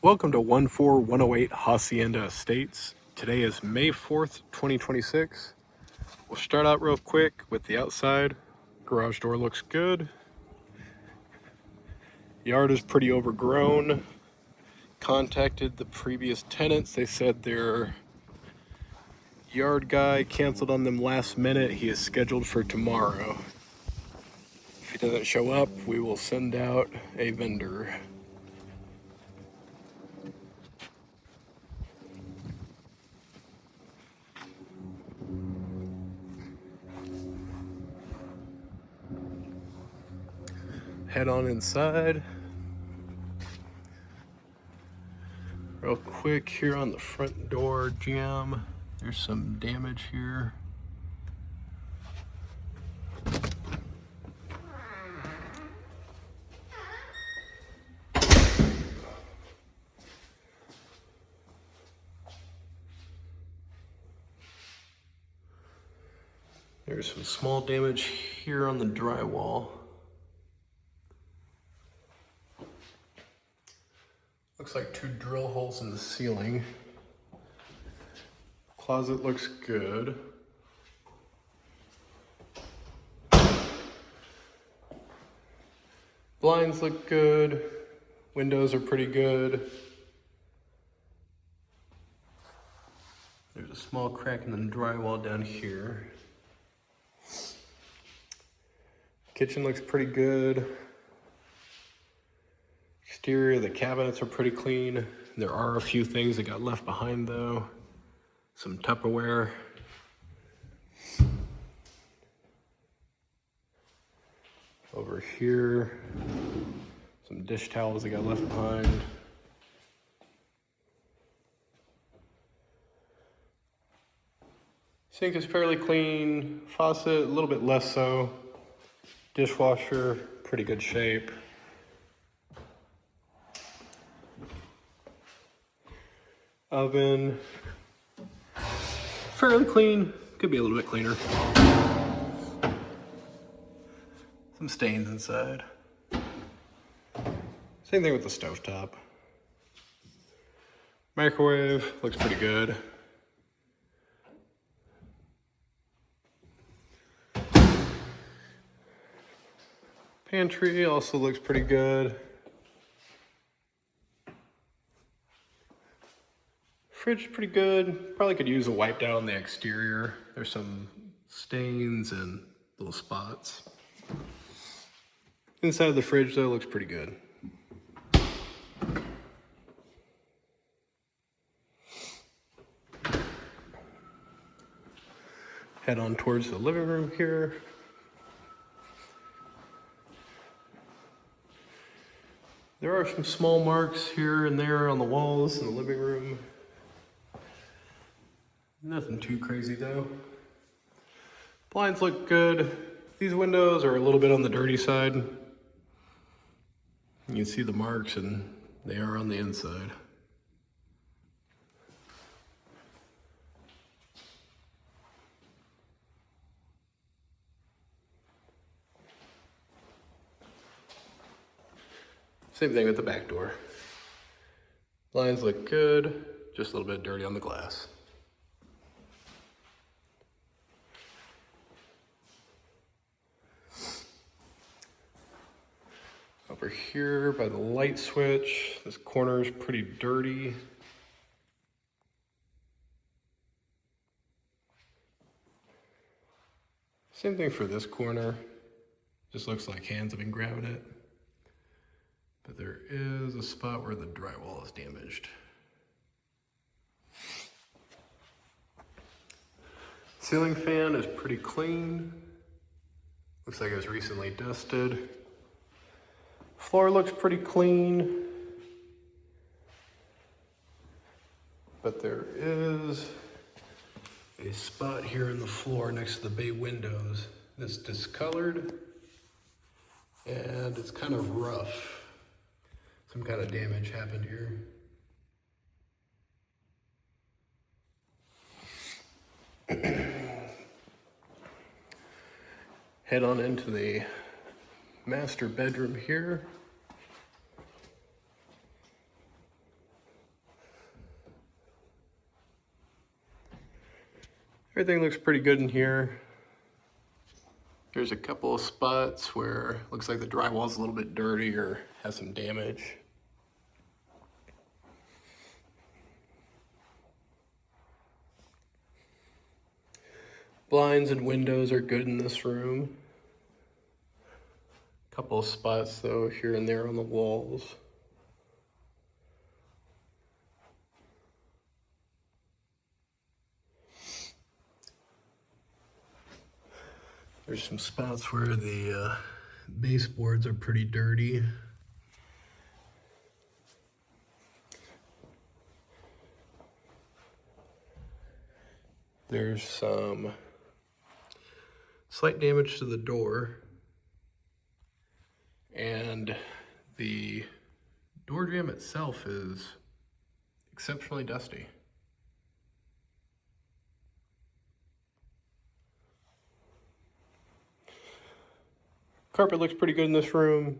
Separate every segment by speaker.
Speaker 1: Welcome to 14108 Hacienda Estates. Today is May 4th, 2026. We'll start out real quick with the outside. Garage door looks good. Yard is pretty overgrown. Contacted the previous tenants. They said their yard guy canceled on them last minute. He is scheduled for tomorrow. If he doesn't show up, we will send out a vendor. Head on inside. Real quick here on the front door jamb, there's some damage here. There's some small damage here on the drywall. Looks like 2 drill holes in the ceiling. Closet looks good. Blinds look good. Windows are pretty good. There's a small crack in the drywall down here. Kitchen looks pretty good. Exterior, the cabinets are pretty clean. There are a few things that got left behind though. Some Tupperware. Over here, some dish towels that got left behind. Sink is fairly clean. Faucet, a little bit less so. Dishwasher, pretty good shape. Oven, fairly clean. Could be a little bit cleaner. Some stains inside. Same thing with the stovetop. Microwave, looks pretty good. Pantry also looks pretty good. Fridge pretty good. Probably could use a wipe down on the exterior. There's some stains and little spots. Inside of the fridge though looks pretty good. Head on towards the living room here. There are some small marks here and there on the walls in the living room. Nothing too crazy though. Blinds look good. These windows are a little bit on the dirty side. You can see the marks and they are on the inside. Same thing with the back door. Blinds look good, just a little bit dirty on the glass. Over here by the light switch, this corner is pretty dirty. Same thing for this corner. Just looks like hands have been grabbing it. But there is a spot where the drywall is damaged. Ceiling fan is pretty clean. Looks like it was recently dusted. Floor looks pretty clean. But there is a spot here in the floor next to the bay windows that's discolored and it's kind of rough. Some kind of damage happened here. Head on into the master bedroom here. Everything looks pretty good in here. There's a couple of spots where it looks like the drywall's a little bit dirty or has some damage. Blinds and windows are good in this room. A couple of spots though here and there on the walls. There's some spots where the baseboards are pretty dirty. There's some slight damage to the door, and the door jamb itself is exceptionally dusty. Carpet looks pretty good in this room,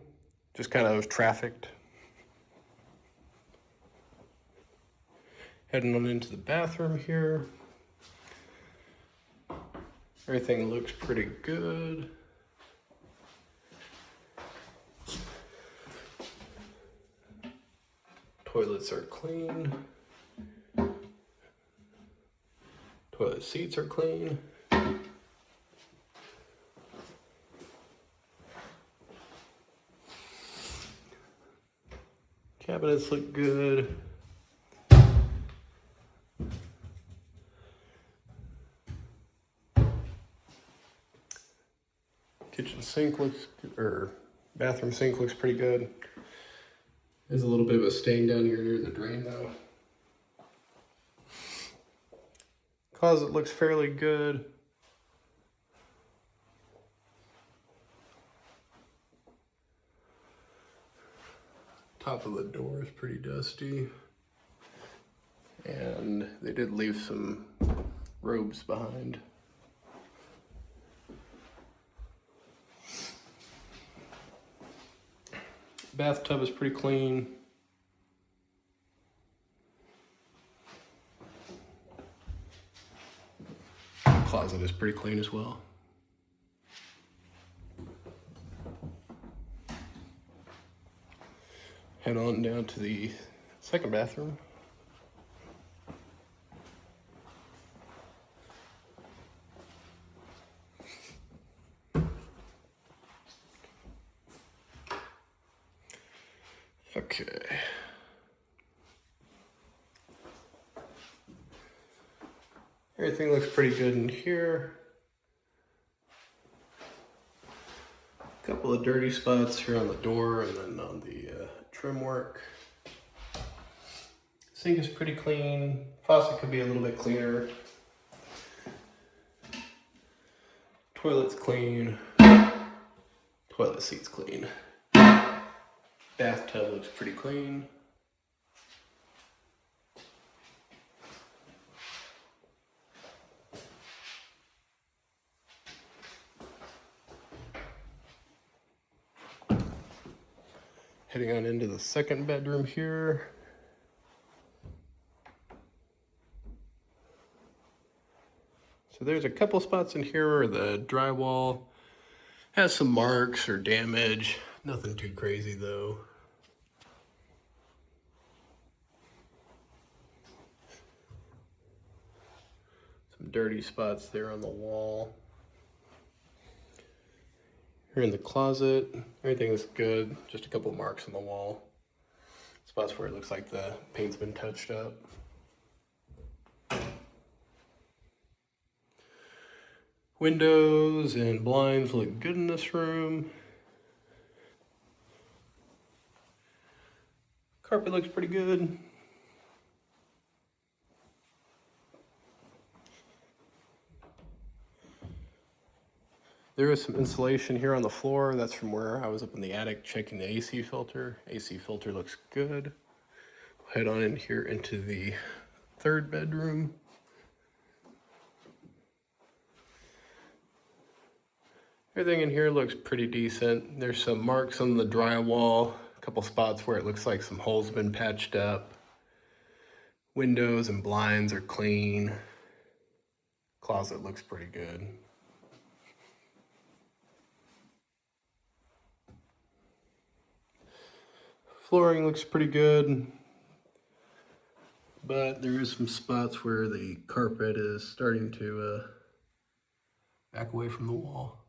Speaker 1: just kind of trafficked. Heading on into the bathroom here. Everything looks pretty good. Toilets are clean. Toilet seats are clean. Cabinets look good. Kitchen sink looks, or bathroom sink looks pretty good. There's a little bit of a stain down here near the drain though. Closet looks fairly good. Top of the door is pretty dusty. And they did leave some robes behind. Bathtub is pretty clean. Closet is pretty clean as well. Head on down to the second bathroom. Okay. Everything looks pretty good in here. A couple of dirty spots here on the door and then on the trim work. Sink is pretty clean. Faucet could be a little bit cleaner. Toilet's clean. Toilet seat's clean. Bathtub looks pretty clean. Heading on into the second bedroom here. So there's a couple spots in here where the drywall has some marks or damage. Nothing too crazy though. Some dirty spots there on the wall. Here in the closet, everything is good. Just a couple of marks on the wall. Spots where it looks like the paint's been touched up. Windows and blinds look good in this room. Carpet looks pretty good. There is some insulation here on the floor. That's from where I was up in the attic checking the AC filter. AC filter looks good. Head on in here into the third bedroom. Everything in here looks pretty decent. There's some marks on the drywall. A couple spots where it looks like some holes have been patched up. Windows and blinds are clean. Closet looks pretty good. Flooring looks pretty good, but there is some spots where the carpet is starting to back away from the wall.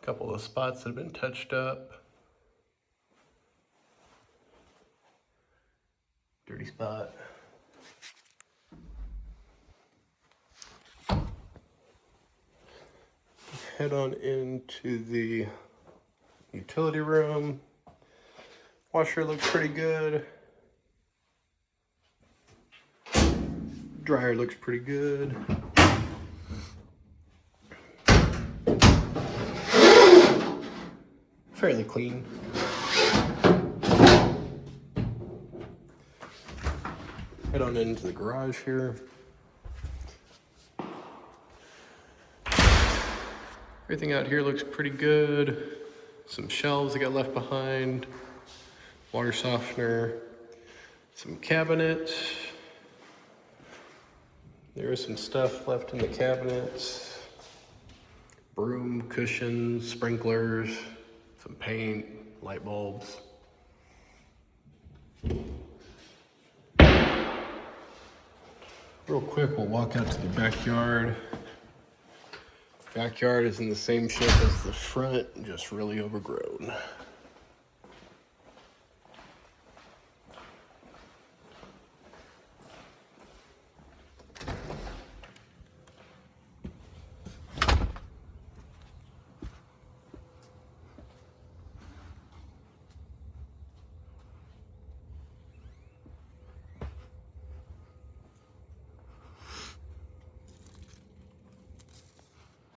Speaker 1: A couple of spots that have been touched up. Dirty spot. Head on into the utility room. Washer looks pretty good. Dryer looks pretty good. Fairly clean. Head on into the garage here. Everything out here looks pretty good. Some shelves that got left behind. Water softener. Some cabinets. There is some stuff left in the cabinets. Broom, cushions, sprinklers, some paint, light bulbs. Real quick, we'll walk out to the backyard. Backyard is in the same shape as the front, just really overgrown.